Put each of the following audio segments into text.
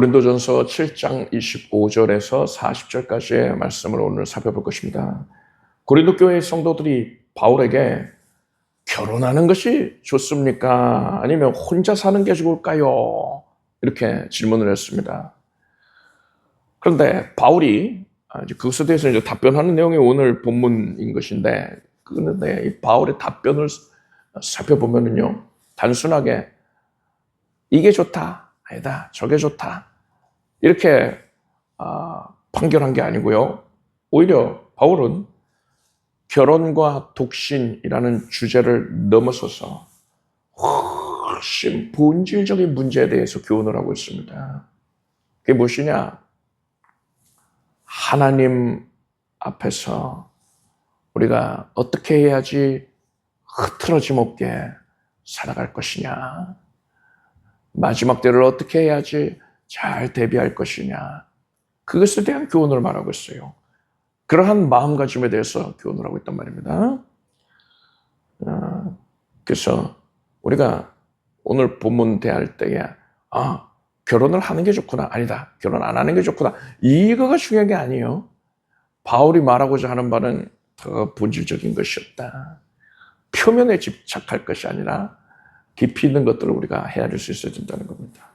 고린도전서 7장 25절에서 40절까지의 말씀을 오늘 살펴볼 것입니다. 고린도 교회의 성도들이 바울에게 결혼하는 것이 좋습니까? 아니면 혼자 사는 게 좋을까요? 이렇게 질문을 했습니다. 그런데 바울이 그것에 대해서 이제 답변하는 내용이 오늘 본문인 것인데, 그런데 이 바울의 답변을 살펴보면요, 단순하게 이게 좋다, 아니다, 저게 좋다, 이렇게 판결한 게 아니고요. 오히려 바울은 결혼과 독신이라는 주제를 넘어서서 훨씬 본질적인 문제에 대해서 교훈을 하고 있습니다. 그게 무엇이냐? 하나님 앞에서 우리가 어떻게 해야지 흐트러짐 없게 살아갈 것이냐, 마지막 때를 어떻게 해야지 잘 대비할 것이냐, 그것에 대한 교훈을 말하고 있어요. 그러한 마음가짐에 대해서 교훈을 하고 있단 말입니다. 그래서 우리가 오늘 본문 대할 때에 결혼을 하는 게 좋구나, 아니다, 결혼 안 하는 게 좋구나, 이거가 중요한 게 아니에요. 바울이 말하고자 하는 바는 더 본질적인 것이었다. 표면에 집착할 것이 아니라 깊이 있는 것들을 우리가 헤아릴 수 있어야 된다는 겁니다.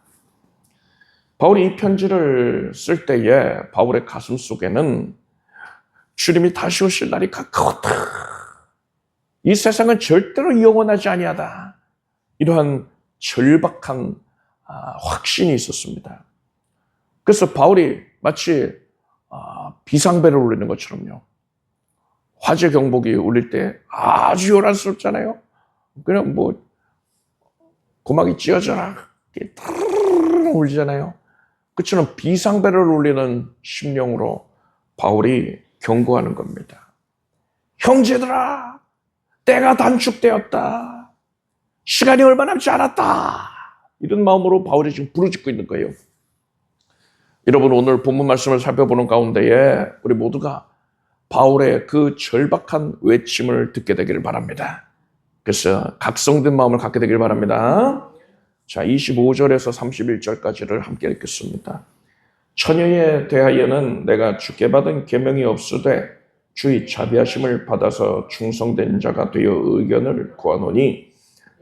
바울이 이 편지를 쓸 때에 바울의 가슴 속에는 주님이 다시 오실 날이 가까웠다, 이 세상은 절대로 영원하지 아니하다, 이러한 절박한 확신이 있었습니다. 그래서 바울이 마치 비상벨을 울리는 것처럼요, 화재 경보기 울릴 때 아주 요란스럽잖아요. 그냥 고막이 찧어져라 울리잖아요. 그처럼 비상벨을 울리는 심령으로 바울이 경고하는 겁니다. 형제들아, 때가 단축되었다, 시간이 얼마 남지 않았다, 이런 마음으로 바울이 지금 부르짖고 있는 거예요. 여러분, 오늘 본문 말씀을 살펴보는 가운데에 우리 모두가 바울의 그 절박한 외침을 듣게 되기를 바랍니다. 그래서 각성된 마음을 갖게 되기를 바랍니다. 자, 25절에서 31절까지를 함께 읽겠습니다. 처녀에 대하여는 내가 주께 받은 계명이 없으되 주의 자비하심을 받아서 충성된 자가 되어 의견을 구하노니,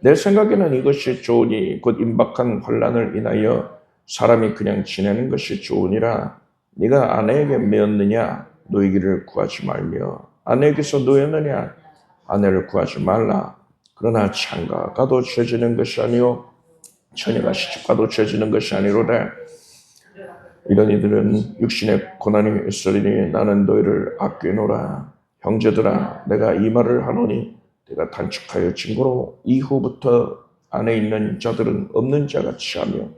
내 생각에는 이것이 좋으니 곧 임박한 환난을 인하여 사람이 그냥 지내는 것이 좋으니라. 네가 아내에게 매었느냐? 노이기를 구하지 말며, 아내에게서 노였느냐? 아내를 구하지 말라. 그러나 창가가도 죄지는 것이 아니요 처녀가 시집가도 죄지는 것이 아니로되, 이런 이들은 육신의 고난이 있으리니 나는 너희를 아끼노라. 형제들아, 내가 이 말을 하노니 내가 단축하여 증거로 이후부터 안에 있는 자들은 없는 자같이 하며,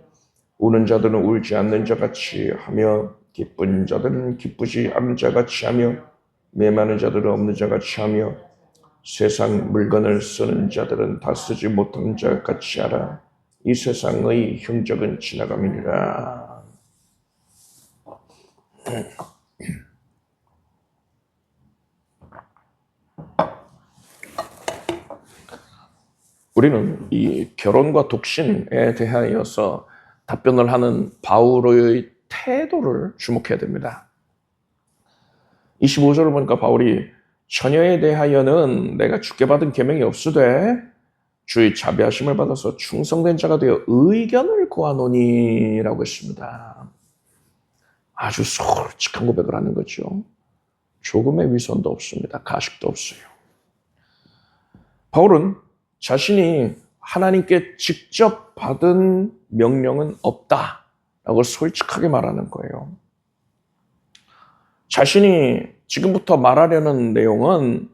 우는 자들은 울지 않는 자같이 하며, 기쁜 자들은 기쁘지 않는 자같이 하며, 매마는 자들은 없는 자같이 하며, 세상 물건을 쓰는 자들은 다 쓰지 못하는 자같이 하라. 이 세상의 형적은 지나감이니라. 우리는 이 결혼과 독신에 대하여서 답변을 하는 바울의 태도를 주목해야 됩니다. 25절을 보니까 바울이 처녀에 대하여는 내가 주께 받은 계명이 없으되 주의 자비하심을 받아서 충성된 자가 되어 의견을 구하노니 라고 했습니다. 아주 솔직한 고백을 하는 거죠. 조금의 위선도 없습니다. 가식도 없어요. 바울은 자신이 하나님께 직접 받은 명령은 없다라고 솔직하게 말하는 거예요. 자신이 지금부터 말하려는 내용은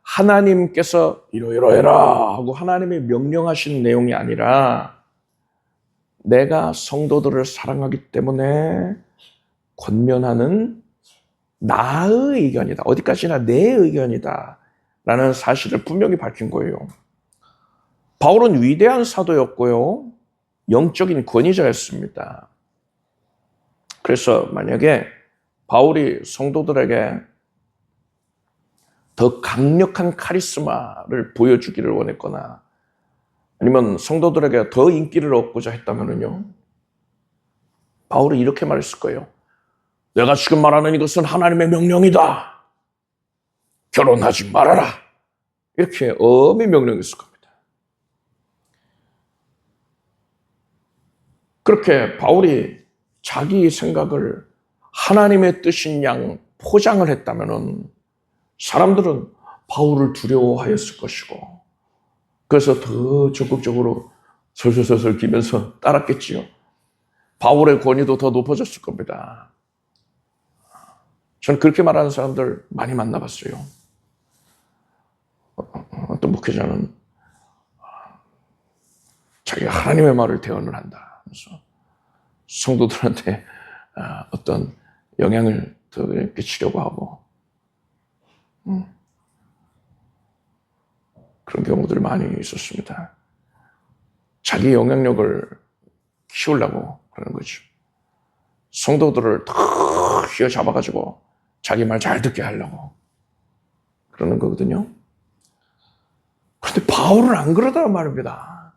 하나님께서 이러이러해라 하고 하나님이 명령하신 내용이 아니라, 내가 성도들을 사랑하기 때문에 권면하는 나의 의견이다, 어디까지나 내 의견이다 라는 사실을 분명히 밝힌 거예요. 바울은 위대한 사도였고요, 영적인 권위자였습니다. 그래서 만약에 바울이 성도들에게 더 강력한 카리스마를 보여주기를 원했거나, 아니면 성도들에게 더 인기를 얻고자 했다면요, 바울이 이렇게 말했을 거예요. 내가 지금 말하는 이것은 하나님의 명령이다. 결혼하지 말아라. 이렇게 엄히 명령했을 겁니다. 그렇게 바울이 자기 생각을 하나님의 뜻인 양 포장을 했다면 사람들은 바울을 두려워하였을 것이고 그래서 더 적극적으로 설설설설 기면서 따랐겠지요. 바울의 권위도 더 높아졌을 겁니다. 저는 그렇게 말하는 사람들 많이 만나봤어요. 어떤 목회자는 자기가 하나님의 말을 대언을 한다. 그래서 성도들한테 어떤 영향을 더 끼치려고 하고 그런 경우들 많이 있었습니다. 자기 영향력을 키우려고 그러는 거죠. 성도들을 더 휘어잡아가지고 자기 말 잘 듣게 하려고 그러는 거거든요. 그런데 바울은 안 그러단 말입니다.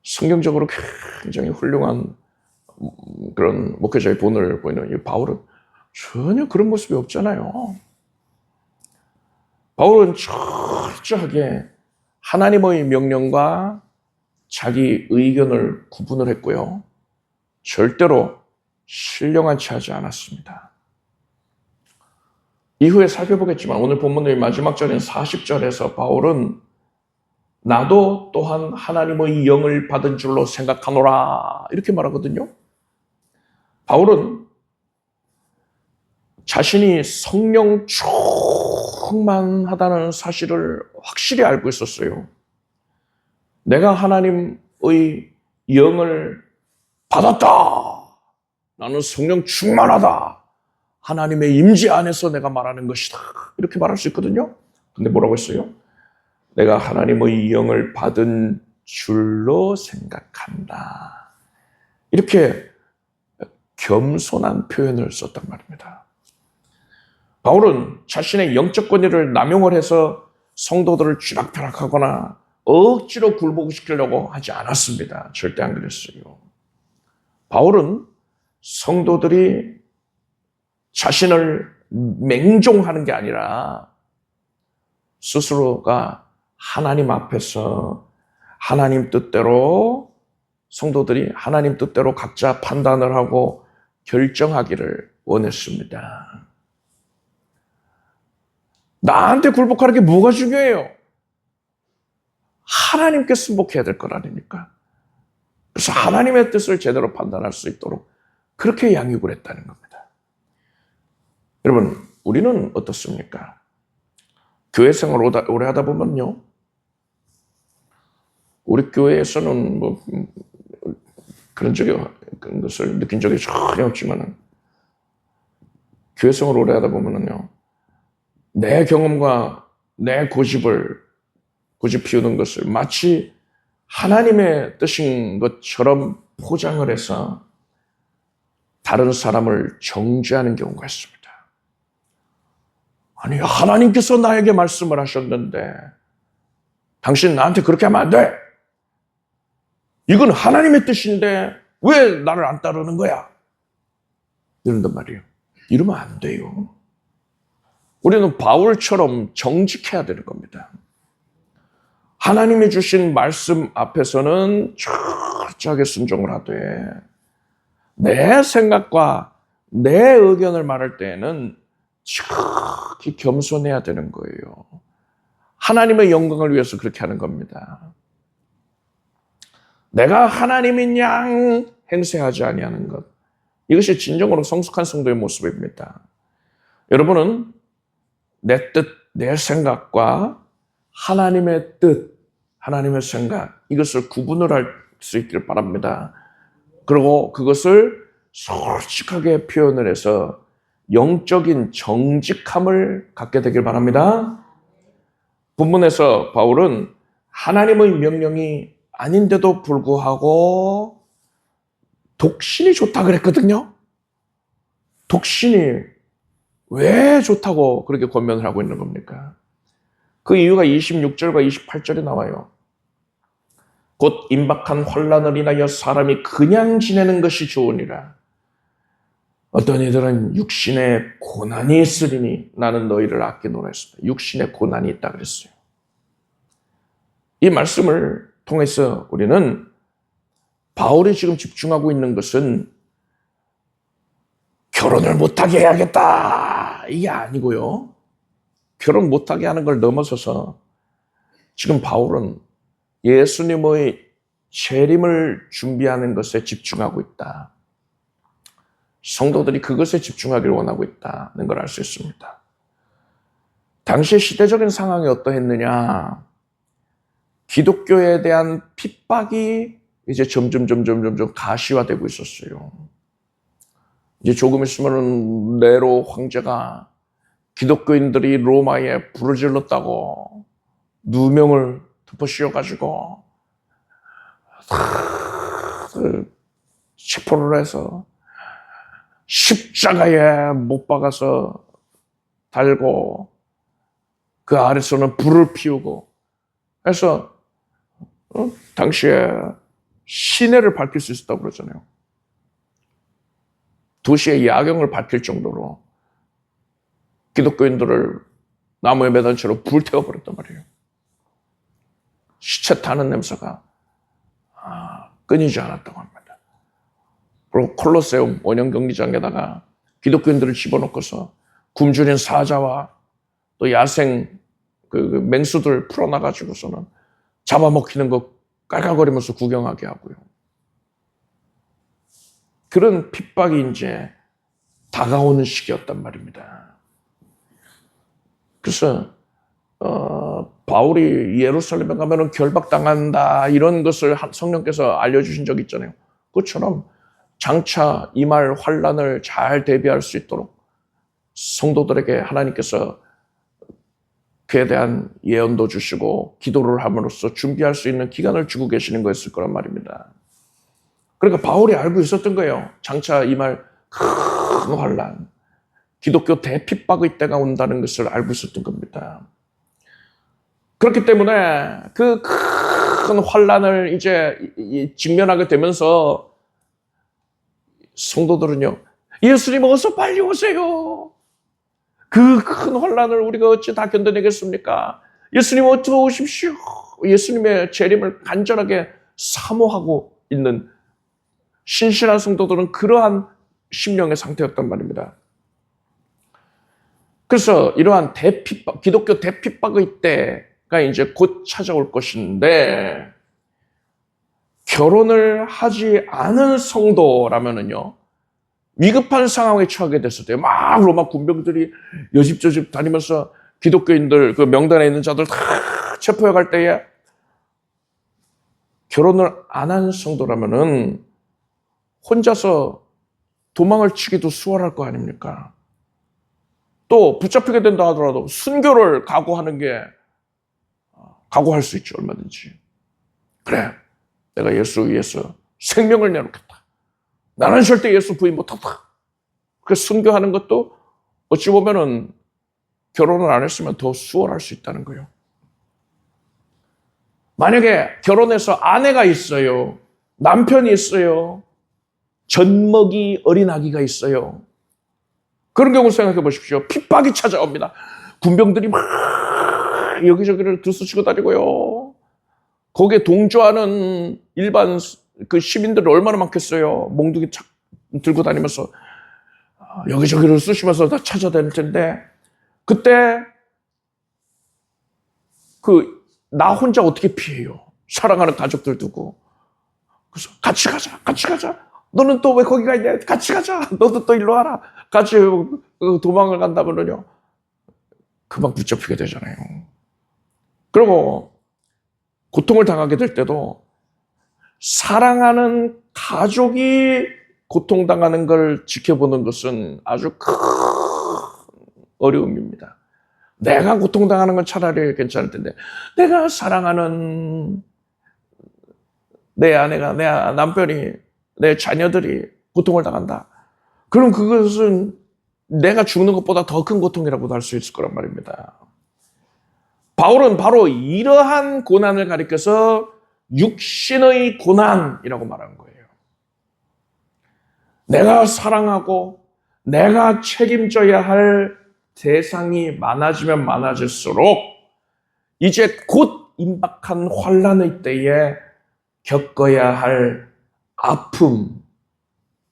성경적으로 굉장히 훌륭한 그런 목회자의 본을 보이는 이 바울은 전혀 그런 모습이 없잖아요. 바울은 철저하게 하나님의 명령과 자기 의견을 구분을 했고요. 절대로 신령한 체 하지 않았습니다. 이후에 살펴보겠지만 오늘 본문의 마지막 절인 40절에서 바울은 나도 또한 하나님의 영을 받은 줄로 생각하노라 이렇게 말하거든요. 바울은 자신이 성령 충만하다는 사실을 확실히 알고 있었어요. 내가 하나님의 영을 받았다. 나는 성령 충만하다. 하나님의 임재 안에서 내가 말하는 것이다. 이렇게 말할 수 있거든요. 근데 뭐라고 했어요? 내가 하나님의 영을 받은 줄로 생각한다. 이렇게 겸손한 표현을 썼단 말입니다. 바울은 자신의 영적 권위를 남용을 해서 성도들을 쥐락펴락하거나 억지로 굴복시키려고 하지 않았습니다. 절대 안 그랬어요. 바울은 성도들이 자신을 맹종하는 게 아니라 스스로가 하나님 앞에서 하나님 뜻대로 성도들이 하나님 뜻대로 각자 판단을 하고 결정하기를 원했습니다. 나한테 굴복하는 게 뭐가 중요해요? 하나님께 순복해야 될 것 아닙니까? 그래서 하나님의 뜻을 제대로 판단할 수 있도록 그렇게 양육을 했다는 겁니다. 여러분, 우리는 어떻습니까? 교회 생활 오래 하다 보면요. 우리 교회에서는 뭐 그런 것을 느낀 적이 전혀 없지만 교회 생활 오래 하다 보면요. 내 경험과 내 고집 피우는 것을 마치 하나님의 뜻인 것처럼 포장을 해서 다른 사람을 정죄하는 경우가 있습니다. 아니, 하나님께서 나에게 말씀을 하셨는데 당신 나한테 그렇게 하면 안 돼. 이건 하나님의 뜻인데 왜 나를 안 따르는 거야? 이런단 말이에요. 이러면 안 돼요. 우리는 바울처럼 정직해야 되는 겁니다. 하나님이 주신 말씀 앞에서는 철저하게 순종을 하되 내 생각과 내 의견을 말할 때에는 지극히 겸손해야 되는 거예요. 하나님의 영광을 위해서 그렇게 하는 겁니다. 내가 하나님인 양 행세하지 아니하는 것. 이것이 진정으로 성숙한 성도의 모습입니다. 여러분은 내 뜻, 내 생각과 하나님의 뜻, 하나님의 생각, 이것을 구분을 할 수 있기를 바랍니다. 그리고 그것을 솔직하게 표현을 해서 영적인 정직함을 갖게 되길 바랍니다. 본문에서 바울은 하나님의 명령이 아닌데도 불구하고 독신이 좋다 그랬거든요. 독신이 왜 좋다고 그렇게 권면을 하고 있는 겁니까? 그 이유가 26절과 28절에 나와요. 곧 임박한 환난을 인하여 사람이 그냥 지내는 것이 좋으니라. 어떤 이들은 육신의 고난이 있으리니 나는 너희를 아끼노라 했습니다. 육신의 고난이 있다 그랬어요. 이 말씀을 통해서 우리는 바울이 지금 집중하고 있는 것은 결혼을 못하게 해야겠다 이게 아니고요. 결혼 못하게 하는 걸 넘어서서 지금 바울은 예수님의 재림을 준비하는 것에 집중하고 있다. 성도들이 그것에 집중하기를 원하고 있다는 걸 알 수 있습니다. 당시 시대적인 상황이 어떠했느냐? 기독교에 대한 핍박이 이제 점점 가시화되고 있었어요. 이제 조금 있으면 네로 황제가 기독교인들이 로마에 불을 질렀다고 누명을 덮어씌워가지고 체포를 해서 십자가에 못 박아서 달고 그 아래서는 불을 피우고 해서 당시에 시내를 밝힐 수 있었다고 그러잖아요. 도시의 야경을 밝힐 정도로 기독교인들을 나무에 매단 채로 불태워버렸단 말이에요. 시체 타는 냄새가 끊이지 않았다고 합니다. 그리고 콜로세움 원형 경기장에다가 기독교인들을 집어넣고서 굶주린 사자와 또 야생 그 맹수들 풀어놔가지고서는 잡아먹히는 거 깔깔거리면서 구경하게 하고요. 그런 핍박이 이제 다가오는 시기였단 말입니다. 그래서 바울이 예루살렘에 가면은 결박당한다 이런 것을 성령께서 알려주신 적이 있잖아요. 그것처럼 장차 임할 환난을 잘 대비할 수 있도록 성도들에게 하나님께서 그에 대한 예언도 주시고 기도를 함으로써 준비할 수 있는 기간을 주고 계시는 거였을 거란 말입니다. 그러니까 바울이 알고 있었던 거예요. 장차 임할 큰 환난, 기독교 대핍박의 때가 온다는 것을 알고 있었던 겁니다. 그렇기 때문에 그 큰 환난을 이제 직면하게 되면서 성도들은요, 예수님 어서 빨리 오세요. 그 큰 환난을 우리가 어찌 다 견뎌내겠습니까? 예수님 어서 오십시오. 예수님의 재림을 간절하게 사모하고 있는 신실한 성도들은 그러한 심령의 상태였단 말입니다. 그래서 이러한 대핍박, 기독교 대핍박의 때가 이제 곧 찾아올 것인데, 결혼을 하지 않은 성도라면은요, 위급한 상황에 처하게 됐을 때, 막 로마 군병들이 여집 저집 다니면서 기독교인들, 그 명단에 있는 자들 다 체포해 갈 때에, 결혼을 안 한 성도라면은 혼자서 도망을 치기도 수월할 거 아닙니까? 또 붙잡히게 된다 하더라도 순교를 각오할 수 있죠, 얼마든지. 그래, 내가 예수 위해서 생명을 내놓겠다. 나는 절대 예수 부인 못한다. 그래서 순교하는 것도 어찌 보면은 결혼을 안 했으면 더 수월할 수 있다는 거예요. 만약에 결혼해서 아내가 있어요. 남편이 있어요. 젖먹이 어린 아기가 있어요. 그런 경우 생각해 보십시오. 핍박이 찾아옵니다. 군병들이 막 여기저기를 들쑤치고 다니고요. 거기에 동조하는 일반 그 시민들이 얼마나 많겠어요. 몽둥이 들고 다니면서 여기저기를 쑤시면서 다 찾아다닐 텐데, 그때 나 혼자 어떻게 피해요? 사랑하는 가족들 두고. 그래서 같이 가자. 너는 또 왜 거기 가 있냐? 같이 가자. 너도 또 일로 와라. 같이 도망을 간다면요, 금방 붙잡히게 되잖아요. 그리고 고통을 당하게 될 때도 사랑하는 가족이 고통당하는 걸 지켜보는 것은 아주 큰 어려움입니다. 내가 고통당하는 건 차라리 괜찮을 텐데, 내가 사랑하는 내 아내가, 내 남편이, 내 자녀들이 고통을 당한다. 그럼 그것은 내가 죽는 것보다 더 큰 고통이라고도 할 수 있을 거란 말입니다. 바울은 바로 이러한 고난을 가리켜서 육신의 고난이라고 말한 거예요. 내가 사랑하고 내가 책임져야 할 대상이 많아지면 많아질수록 이제 곧 임박한 환난의 때에 겪어야 할 아픔,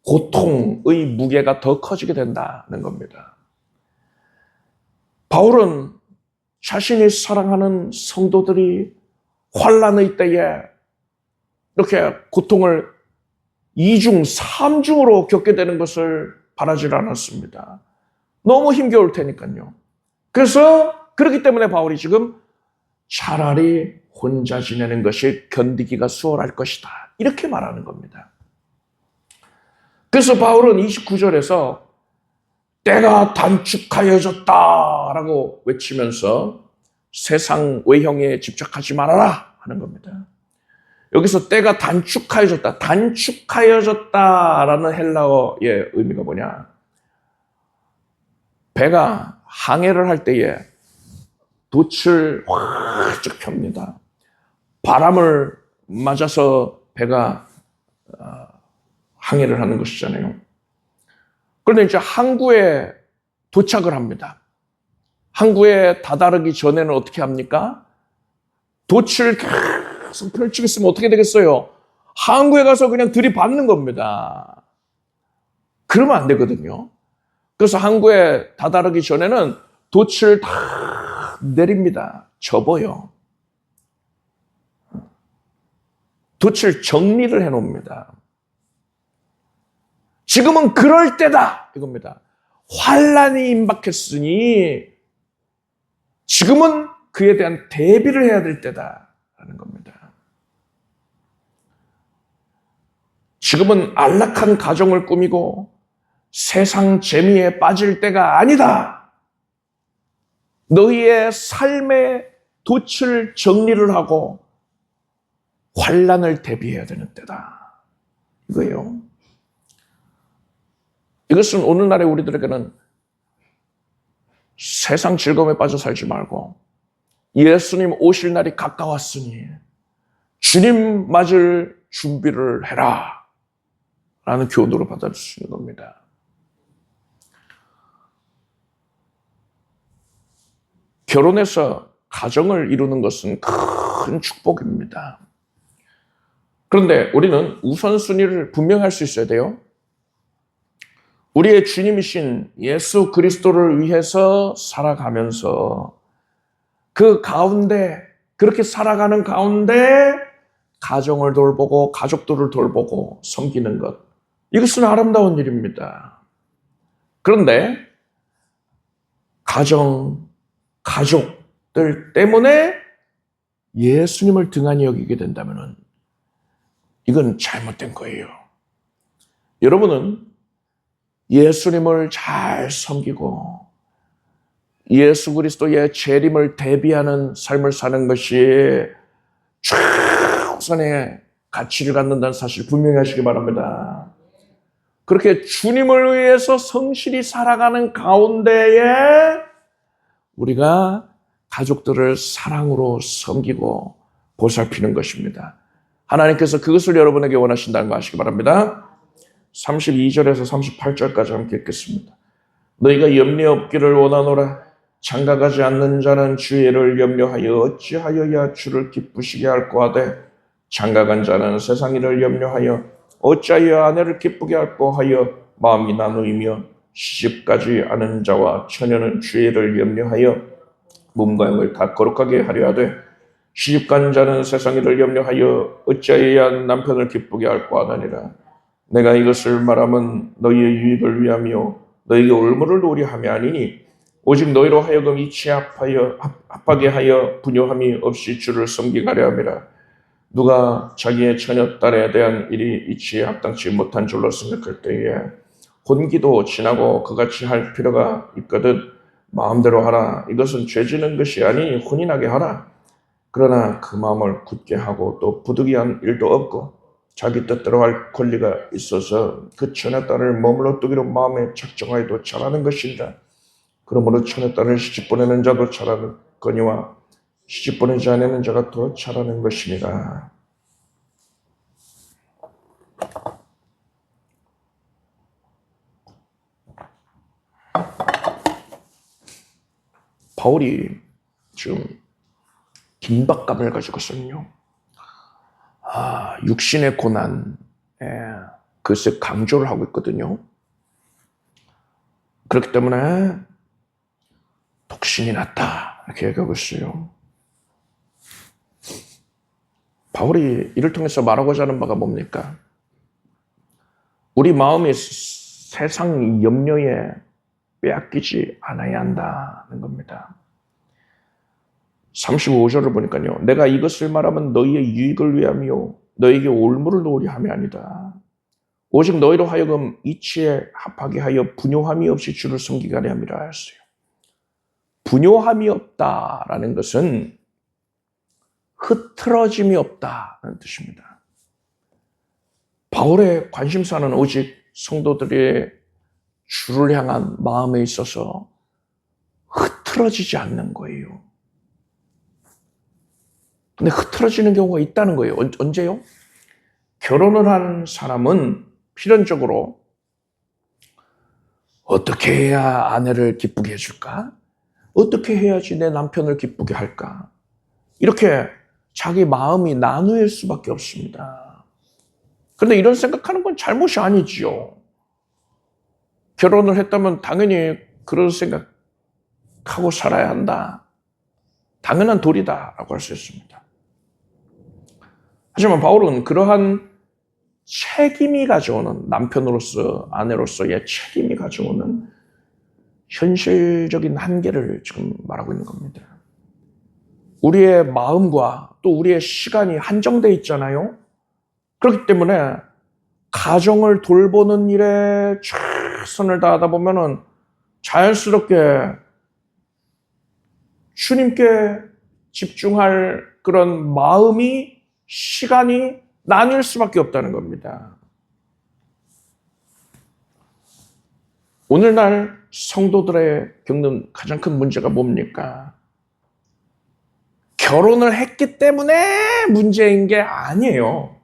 고통의 무게가 더 커지게 된다는 겁니다. 바울은 자신이 사랑하는 성도들이 환난의 때에 이렇게 고통을 2중, 3중으로 겪게 되는 것을 바라지 않았습니다. 너무 힘겨울 테니까요. 그래서 그렇기 때문에 바울이 지금 차라리 혼자 지내는 것이 견디기가 수월할 것이다. 이렇게 말하는 겁니다. 그래서 바울은 29절에서 때가 단축하여졌다라고 외치면서 세상 외형에 집착하지 말아라 하는 겁니다. 여기서 때가 단축하여졌다. 단축하여졌다라는 헬라어의 의미가 뭐냐? 배가 항해를 할 때에 돛을 활짝 펴니다. 바람을 맞아서 배가 항해를 하는 것이잖아요. 그런데 이제 항구에 도착을 합니다. 항구에 다다르기 전에는 어떻게 합니까? 돛을 계속 펼치고 있으면 어떻게 되겠어요? 항구에 가서 그냥 들이받는 겁니다. 그러면 안 되거든요. 그래서 항구에 다다르기 전에는 돛을 다 내립니다. 접어요. 돛을 정리를 해놓습니다. 지금은 그럴 때다 이겁니다. 환난이 임박했으니 지금은 그에 대한 대비를 해야 될 때다라는 겁니다. 지금은 안락한 가정을 꾸미고 세상 재미에 빠질 때가 아니다. 너희의 삶의 돛을 정리를 하고 환난을 대비해야 되는 때다. 이거예요. 이것은 오늘날의 우리들에게는 세상 즐거움에 빠져 살지 말고 예수님 오실 날이 가까웠으니 주님 맞을 준비를 해라 라는 교도로 받아들일 수 있는 겁니다. 결혼해서 가정을 이루는 것은 큰 축복입니다. 그런데 우리는 우선순위를 분명히 할 수 있어야 돼요. 우리의 주님이신 예수 그리스도를 위해서 살아가면서 그 가운데, 그렇게 살아가는 가운데 가정을 돌보고 가족들을 돌보고 섬기는 것. 이것은 아름다운 일입니다. 그런데 가족들 때문에 예수님을 등한히 여기게 된다면 이건 잘못된 거예요. 여러분은 예수님을 잘 섬기고 예수 그리스도의 재림을 대비하는 삶을 사는 것이 최우선의 가치를 갖는다는 사실 분명히 하시기 바랍니다. 그렇게 주님을 위해서 성실히 살아가는 가운데에 우리가 가족들을 사랑으로 섬기고 보살피는 것입니다. 하나님께서 그것을 여러분에게 원하신다는 거 아시기 바랍니다. 32절에서 38절까지 함께 읽겠습니다. 너희가 염려 없기를 원하노라. 장가가지 않는 자는 주의를 염려하여 어찌하여야 주를 기쁘시게 할꼬 하되 장가간 자는 세상 일을 염려하여 어찌하여 아내를 기쁘게 할꼬 하여 마음이 나누이며 시집가지 않은 자와 처녀는 주의를 염려하여 몸과 영을 다 거룩하게 하려 하되 시집간 자는 세상 일을 염려하여 어찌하여야 남편을 기쁘게 할꼬 하느니라. 내가 이것을 말하면 너희의 유익을 위하며 너희에게 올무를 노리함이 아니니 오직 너희로 하여금 이치에 합하게 하여 분요함이 없이 주를 섬기게 하려 함이라. 누가 자기의 처녀딸에 대한 일이 이치에 합당치 못한 줄로 생각할 때에 혼기도 지나고 그같이 할 필요가 있거든 마음대로 하라. 이것은 죄지는 것이 아니니 혼인하게 하라. 그러나 그 마음을 굳게 하고 또 부득이한 일도 없고 자기 뜻대로 할 권리가 있어서 그 처녀딸을 머물러 두기로 마음에 작정하여도 잘하는 것이니라. 그러므로 처녀딸을 시집 보내는 자도 잘하거니와 시집 보내지 않는 자가 더 잘하는 것이니라. 바울이 지금 긴박감을 가지고 있거든요. 육신의 고난, 그것을 강조를 하고 있거든요. 그렇기 때문에 독신이 낫다 이렇게 얘기하고 있어요. 바울이 이를 통해서 말하고자 하는 바가 뭡니까? 우리 마음이 세상 염려에 빼앗기지 않아야 한다는 겁니다. 35절을 보니까요. 내가 이것을 말하면 너희의 유익을 위함이요 너희에게 올무를 놓으려 함이 아니다. 오직 너희로 하여금 이치에 합하게 하여 분요함이 없이 주를 섬기게 하려 함이라 하였어요. 분요함이 없다라는 것은 흐트러짐이 없다는 뜻입니다. 바울의 관심사는 오직 성도들의 주를 향한 마음에 있어서 흐트러지지 않는 거예요. 근데 흐트러지는 경우가 있다는 거예요. 언제요? 결혼을 한 사람은 필연적으로 어떻게 해야 아내를 기쁘게 해줄까? 어떻게 해야지 내 남편을 기쁘게 할까? 이렇게 자기 마음이 나누일 수밖에 없습니다. 그런데 이런 생각하는 건 잘못이 아니지요. 결혼을 했다면 당연히 그런 생각하고 살아야 한다. 당연한 도리다라고 할 수 있습니다. 하지만 바울은 그러한 책임이 가져오는 남편으로서 아내로서의 책임이 가져오는 현실적인 한계를 지금 말하고 있는 겁니다. 우리의 마음과 또 우리의 시간이 한정되어 있잖아요. 그렇기 때문에 가정을 돌보는 일에 최선을 다하다 보면은 자연스럽게 주님께 집중할 그런 마음이 시간이 나뉠 수밖에 없다는 겁니다. 오늘날 성도들의 겪는 가장 큰 문제가 뭡니까? 결혼을 했기 때문에 문제인 게 아니에요.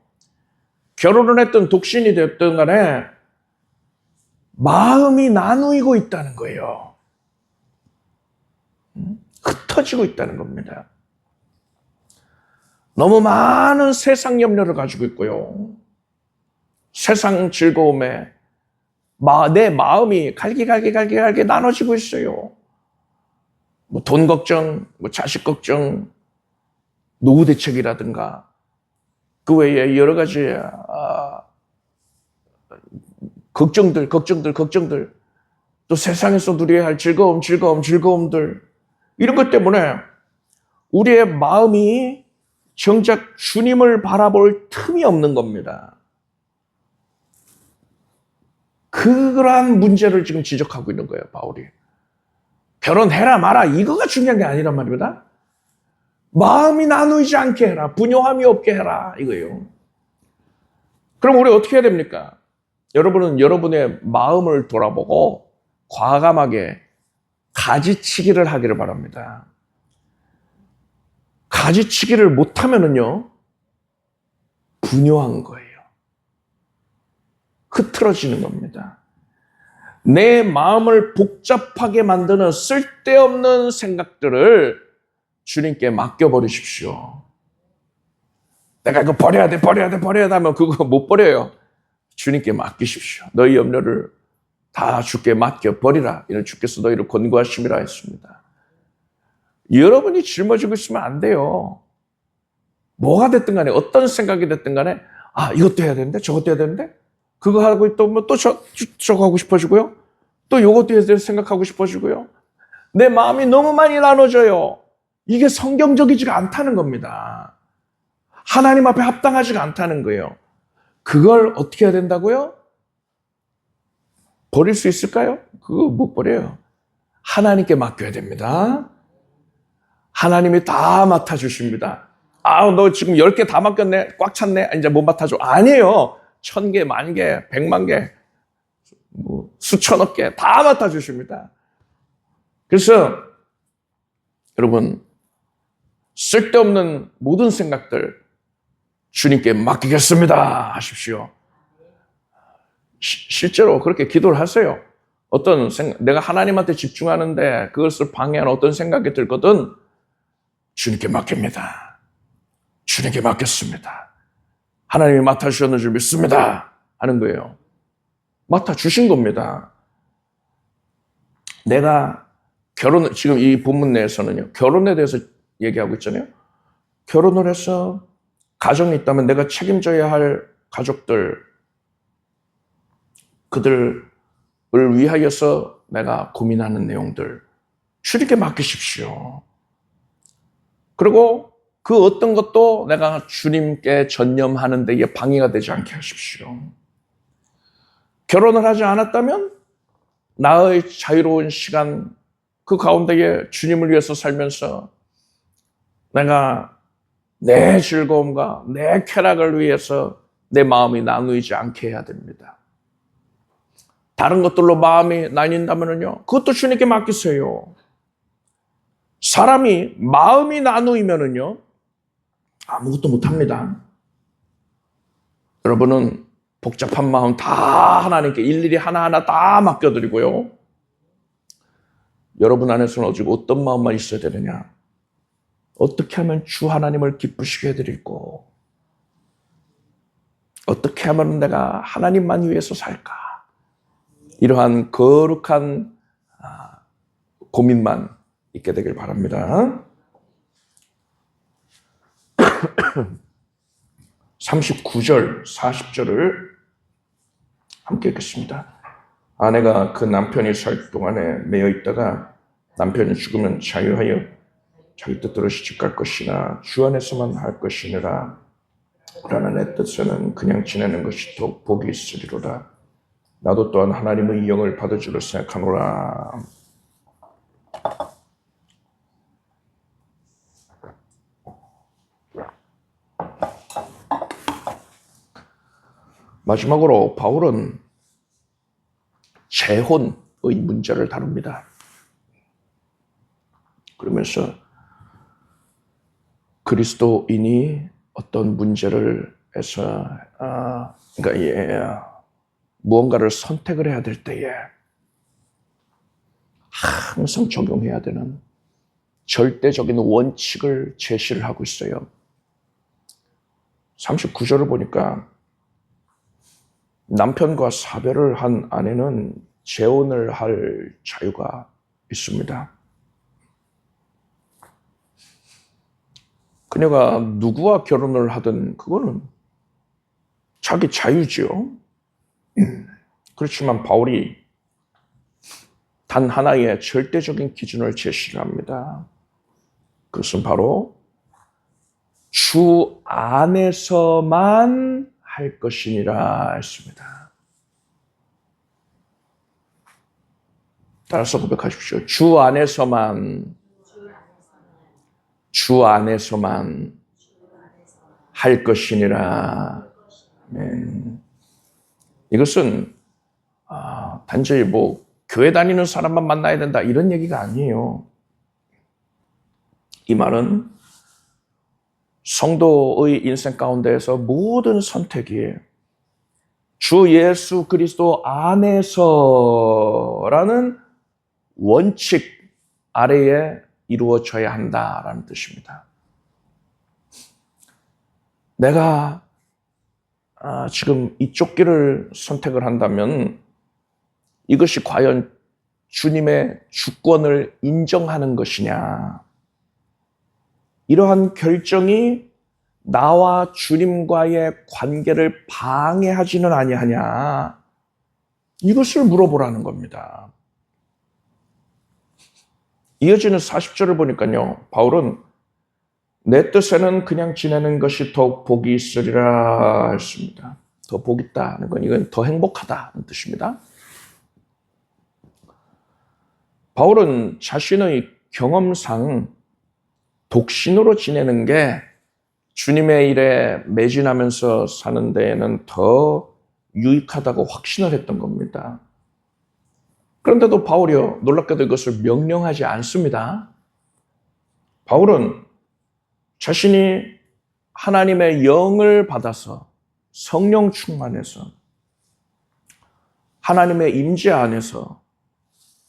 결혼을 했든 독신이 됐든 간에 마음이 나누이고 있다는 거예요. 흩어지고 있다는 겁니다. 너무 많은 세상 염려를 가지고 있고요. 세상 즐거움에 내 마음이 갈기갈기 나눠지고 있어요. 뭐 돈 걱정, 뭐 자식 걱정, 노후 대책이라든가 그 외에 여러 가지 걱정들 또 세상에서 누려야 할 즐거움들 이런 것 때문에 우리의 마음이 정작 주님을 바라볼 틈이 없는 겁니다. 그러한 문제를 지금 지적하고 있는 거예요, 바울이. 결혼해라 마라 이거가 중요한 게 아니란 말입니다. 마음이 나누이지 않게 해라. 분요함이 없게 해라. 이거예요. 그럼 우리 어떻게 해야 됩니까? 여러분은 여러분의 마음을 돌아보고 과감하게 가지치기를 하기를 바랍니다. 가지치기를 못하면은요, 분요한 거예요. 흐트러지는 겁니다. 내 마음을 복잡하게 만드는 쓸데없는 생각들을 주님께 맡겨버리십시오. 내가 이거 버려야 돼 하면 그거 못 버려요. 주님께 맡기십시오. 너희 염려를 다 주께 맡겨버리라. 이는 주께서 너희를 권고하심이라 했습니다. 여러분이 짊어지고 있으면 안 돼요. 뭐가 됐든 간에 어떤 생각이 됐든 간에 이것도 해야 되는데 저것도 해야 되는데 그거 하고 있다면 또 저거 하고 싶어지고요. 또 요것도 해야 될 생각하고 싶어지고요. 내 마음이 너무 많이 나눠져요. 이게 성경적이지가 않다는 겁니다. 하나님 앞에 합당하지가 않다는 거예요. 그걸 어떻게 해야 된다고요? 버릴 수 있을까요? 그거 못 버려요. 하나님께 맡겨야 됩니다. 하나님이 다 맡아주십니다. 너 지금 10개 다 맡겼네? 꽉 찼네? 이제 못 맡아줘. 아니에요. 1000개, 10,000개, 100만 개, 수천억 개 다 맡아주십니다. 그래서 여러분, 쓸데없는 모든 생각들 주님께 맡기겠습니다 하십시오. 실제로 그렇게 기도를 하세요. 어떤 생각, 내가 하나님한테 집중하는데 그것을 방해하는 어떤 생각이 들거든 주님께 맡깁니다. 주님께 맡겼습니다. 하나님이 맡아주셨는 줄 믿습니다. 하는 거예요. 맡아주신 겁니다. 내가 지금 이 본문 내에서는요, 결혼에 대해서 얘기하고 있잖아요. 결혼을 해서 가정이 있다면 내가 책임져야 할 가족들, 그들을 위하여서 내가 고민하는 내용들, 주님께 맡기십시오. 그리고 그 어떤 것도 내가 주님께 전념하는 데에 방해가 되지 않게 하십시오. 결혼을 하지 않았다면 나의 자유로운 시간, 그 가운데에 주님을 위해서 살면서 내가 내 즐거움과 내 쾌락을 위해서 내 마음이 나누이지 않게 해야 됩니다. 다른 것들로 마음이 나뉜다면요, 그것도 주님께 맡기세요. 사람이 마음이 나누이면은요, 아무것도 못합니다. 여러분은 복잡한 마음 다 하나님께 일일이 하나하나 다 맡겨드리고요. 여러분 안에서는 오직 어떤 마음만 있어야 되느냐? 어떻게 하면 주 하나님을 기쁘시게 해드리고, 어떻게 하면 내가 하나님만 위해서 살까? 이러한 거룩한 고민만 있게 되길 바랍니다. 39절, 40절을 함께 읽겠습니다. 아내가 그 남편이 살 동안에 매여 있다가 남편이 죽으면 자유하여 자기 뜻대로 시집갈 것이나 주 안에서만 할 것이니라. 그러나 내 뜻에는 그냥 지내는 것이 더 복이 있으리로다. 나도 또한 하나님의 영을 받을 줄로 생각하노라. 마지막으로 바울은 재혼의 문제를 다룹니다. 그러면서 그리스도인이 어떤 문제를 해서 무언가를 선택을 해야 될 때에 항상 적용해야 되는 절대적인 원칙을 제시를 하고 있어요. 39절을 보니까 남편과 사별을 한 아내는 재혼을 할 자유가 있습니다. 그녀가 누구와 결혼을 하든 그거는 자기 자유지요. 그렇지만 바울이 단 하나의 절대적인 기준을 제시를 합니다. 그것은 바로 주 안에서만 할 것이니라 했습니다. 따라서 고백하십시오. 주 안에서만 할 것이니라. 아멘. 이것은 단지 교회 다니는 사람만 만나야 된다 이런 얘기가 아니에요. 이 말은 성도의 인생 가운데에서 모든 선택이 주 예수 그리스도 안에서라는 원칙 아래에 이루어져야 한다라는 뜻입니다. 내가 지금 이쪽 길을 선택을 한다면 이것이 과연 주님의 주권을 인정하는 것이냐? 이러한 결정이 나와 주님과의 관계를 방해하지는 아니하냐? 이것을 물어보라는 겁니다. 이어지는 40절을 보니까요, 바울은 내 뜻에는 그냥 지내는 것이 더욱 복이 있으리라 했습니다. 더 복 있다는 건 이건 더 행복하다는 뜻입니다. 바울은 자신의 경험상 독신으로 지내는 게 주님의 일에 매진하면서 사는 데에는 더 유익하다고 확신을 했던 겁니다. 그런데도 바울이요, 놀랍게도 이것을 명령하지 않습니다. 바울은 자신이 하나님의 영을 받아서 성령 충만해서 하나님의 임재 안에서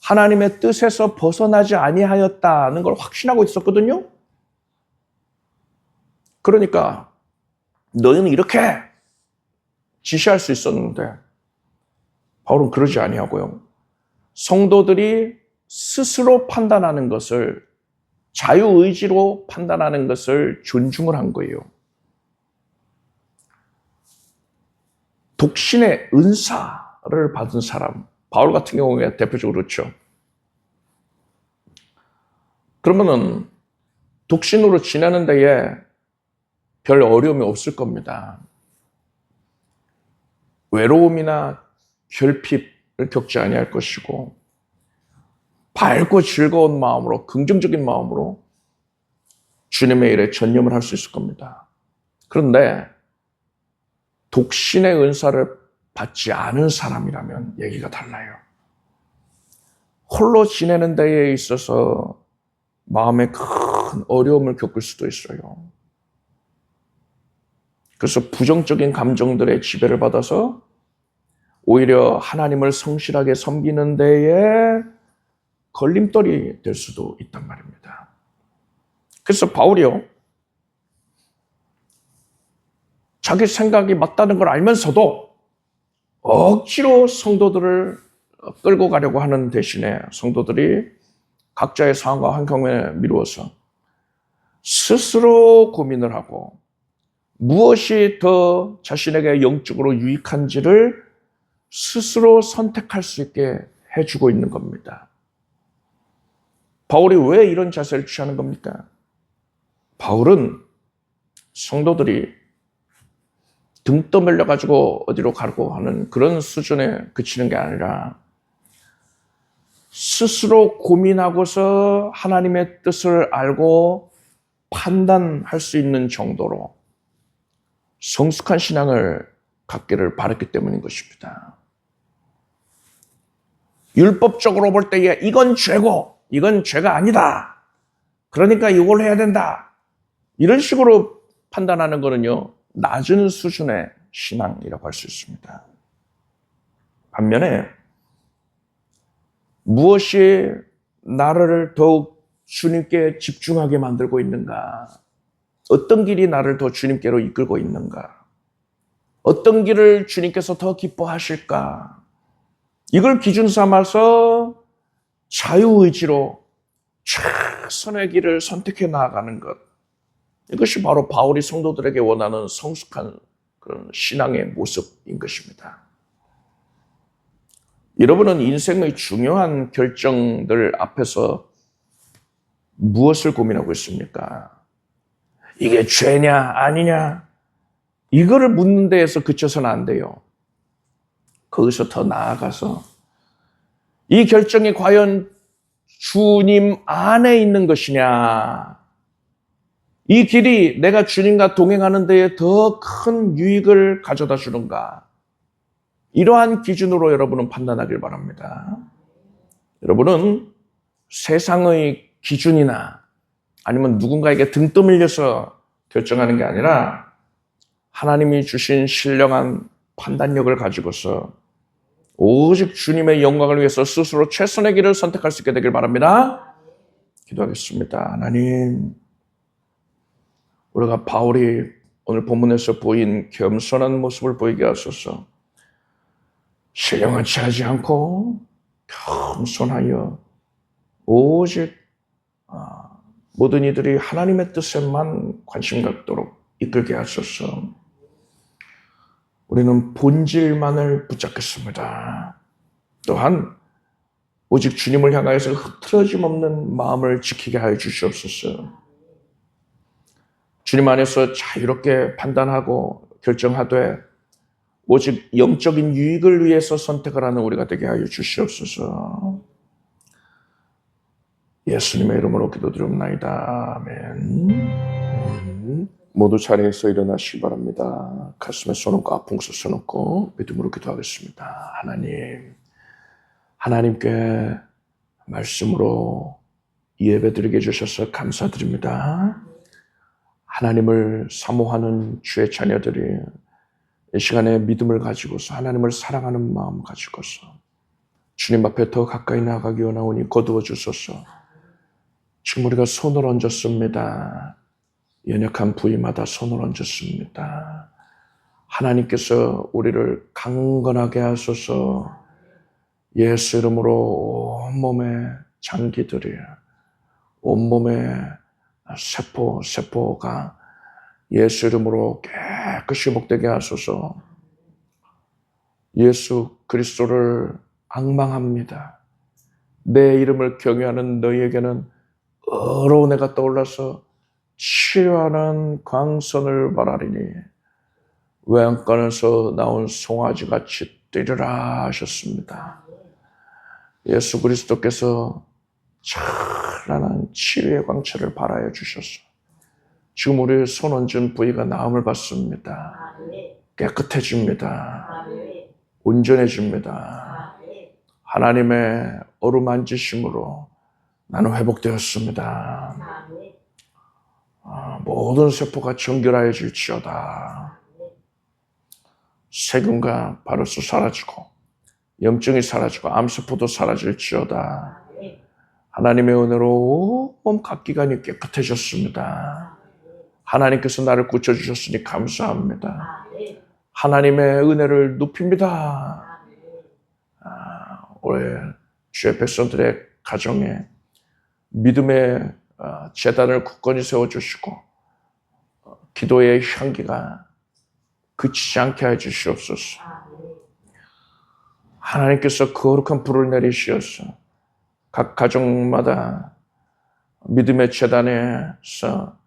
하나님의 뜻에서 벗어나지 아니하였다는 걸 확신하고 있었거든요. 그러니까 너희는 이렇게 지시할 수 있었는데 바울은 그러지 아니하고요. 성도들이 스스로 판단하는 것을, 자유의지로 판단하는 것을 존중을 한 거예요. 독신의 은사를 받은 사람, 바울 같은 경우에 대표적으로 그렇죠. 그러면은 독신으로 지내는 데에 별 어려움이 없을 겁니다. 외로움이나 결핍을 겪지 아니할 것이고, 밝고 즐거운 마음으로, 긍정적인 마음으로 주님의 일에 전념을 할 수 있을 겁니다. 그런데 독신의 은사를 받지 않은 사람이라면 얘기가 달라요. 홀로 지내는 데에 있어서 마음에 큰 어려움을 겪을 수도 있어요. 그래서 부정적인 감정들의 지배를 받아서 오히려 하나님을 성실하게 섬기는 데에 걸림돌이 될 수도 있단 말입니다. 그래서 바울이요, 자기 생각이 맞다는 걸 알면서도 억지로 성도들을 끌고 가려고 하는 대신에 성도들이 각자의 상황과 환경에 미루어서 스스로 고민을 하고 무엇이 더 자신에게 영적으로 유익한지를 스스로 선택할 수 있게 해주고 있는 겁니다. 바울이 왜 이런 자세를 취하는 겁니까? 바울은 성도들이 등 떠밀려가지고 어디로 가려고 하는 그런 수준에 그치는 게 아니라 스스로 고민하고서 하나님의 뜻을 알고 판단할 수 있는 정도로 성숙한 신앙을 갖기를 바랐기 때문인 것입니다. 율법적으로 볼 때에 이건 죄고 이건 죄가 아니다. 그러니까 이걸 해야 된다. 이런 식으로 판단하는 거는요, 낮은 수준의 신앙이라고 할 수 있습니다. 반면에 무엇이 나를 더욱 주님께 집중하게 만들고 있는가? 어떤 길이 나를 더 주님께로 이끌고 있는가? 어떤 길을 주님께서 더 기뻐하실까? 이걸 기준 삼아서 자유의지로 최선의 길을 선택해 나아가는 것. 이것이 바로 바울이 성도들에게 원하는 성숙한 그런 신앙의 모습인 것입니다. 여러분은 인생의 중요한 결정들 앞에서 무엇을 고민하고 있습니까? 이게 죄냐 아니냐? 이거를 묻는 데에서 그쳐서는 안 돼요. 거기서 더 나아가서 이 결정이 과연 주님 안에 있는 것이냐? 이 길이 내가 주님과 동행하는 데에 더 큰 유익을 가져다 주는가? 이러한 기준으로 여러분은 판단하길 바랍니다. 여러분은 세상의 기준이나 아니면 누군가에게 등 떠밀려서 결정하는 게 아니라 하나님이 주신 신령한 판단력을 가지고서 오직 주님의 영광을 위해서 스스로 최선의 길을 선택할 수 있게 되길 바랍니다. 기도하겠습니다. 하나님, 우리가 바울이 오늘 본문에서 보인 겸손한 모습을 보이게 하소서. 신령은 취하지 않고 겸손하여 오직 모든 이들이 하나님의 뜻에만 관심 갖도록 이끌게 하소서. 우리는 본질만을 붙잡겠습니다. 또한 오직 주님을 향하여서 흐트러짐 없는 마음을 지키게 하여 주시옵소서. 주님 안에서 자유롭게 판단하고 결정하되 오직 영적인 유익을 위해서 선택을 하는 우리가 되게 하여 주시옵소서. 예수님의 이름으로 기도드립니다. 아멘. 모두 자리에서 일어나시기 바랍니다. 가슴에 손 얹고 아픈 곳에 손 얹고 믿음으로 기도하겠습니다. 하나님께 말씀으로 예배드리게 해주셔서 감사드립니다. 하나님을 사모하는 주의 자녀들이 이 시간에 믿음을 가지고서 하나님을 사랑하는 마음 가지고서 주님 앞에 더 가까이 나가기 원하오니 거두어 주소서. 지금 우리가 손을 얹었습니다. 연약한 부위마다 손을 얹었습니다. 하나님께서 우리를 강건하게 하소서. 예수 이름으로 온몸의 장기들이, 온몸의 세포가 예수 이름으로 깨끗이 회복되게 하소서. 예수 그리스도를 앙망합니다. 내 이름을 경외하는 너희에게는 어려운 해가 떠올라서 치료하는 광선을 바라리니 외양간에서 나온 송아지같이 뛰리라 하셨습니다. 예수 그리스도께서 찬란한 치유의 광채를 발하여 주셔서 지금 우리의 손 얹은 부위가 나음을 받습니다. 깨끗해집니다. 온전해집니다. 하나님의 어루만지심으로 나는 회복되었습니다. 모든 세포가 정결하여질지어다. 세균과 바이러스 사라지고 염증이 사라지고 암세포도 사라질지어다. 하나님의 은혜로 온몸 각기관이 깨끗해졌습니다. 하나님께서 나를 고쳐주셨으니 감사합니다. 하나님의 은혜를 눕힙니다. 올해 주의 백성들의 가정에 믿음의 제단을 굳건히 세워주시고 기도의 향기가 그치지 않게 해주시옵소서. 하나님께서 거룩한 불을 내리시어서 각 가정마다 믿음의 제단에서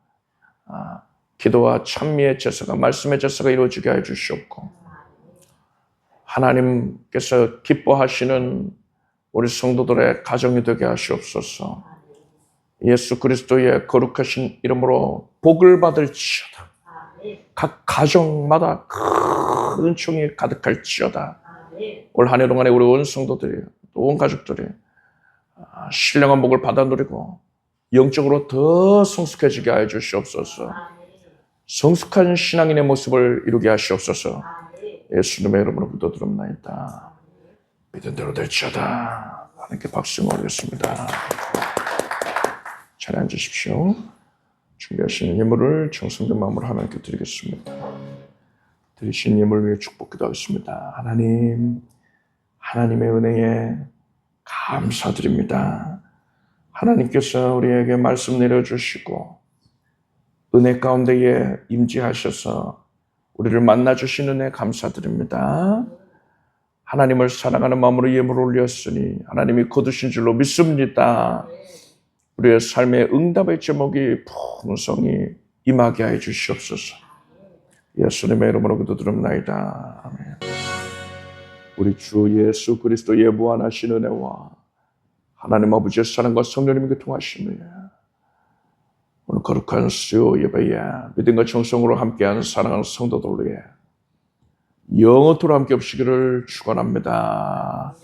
기도와 찬미의 제사가, 말씀의 제사가 이루어지게 해주시옵고 하나님께서 기뻐하시는 우리 성도들의 가정이 되게 하시옵소서. 예수 그리스도의 거룩하신 이름으로 복을 받을지어다. 각 가정마다 큰 은총이 가득할지어다. 올 한 해 동안에 우리 온 성도들이, 온 가족들이 신령한 복을 받아 누리고 영적으로 더 성숙해지게 하여 주시옵소서. 성숙한 신앙인의 모습을 이루게 하시옵소서. 예수님의 이름으로 기도드립나이다. 믿은 대로 될지어다. 하나님께 박수 올리겠습니다. 잘 앉으십시오. 준비하신 예물을 정성된 마음으로 하나님께 드리겠습니다. 드리신 예물을 위해 축복 기도하겠습니다. 하나님, 하나님의 은혜에 감사드립니다. 하나님께서 우리에게 말씀 내려주시고 은혜 가운데에 임재하셔서 우리를 만나주신 은혜 감사드립니다. 하나님을 사랑하는 마음으로 예물을 올렸으니 하나님이 거두신 줄로 믿습니다. 우리의 삶의 응답의 제목이 풍성히 임하게 하여 주시옵소서. 예수님의 이름으로 기도드립나이다. 아멘. 우리 주 예수 그리스도의 무한하신 은혜와 하나님 아버지의 사랑과 성령님의 교통하심을 오늘 거룩한 수요 예배에 믿음과 정성으로 함께하는 사랑하는 성도들 위해 영원토록 함께 없으기를 축원합니다.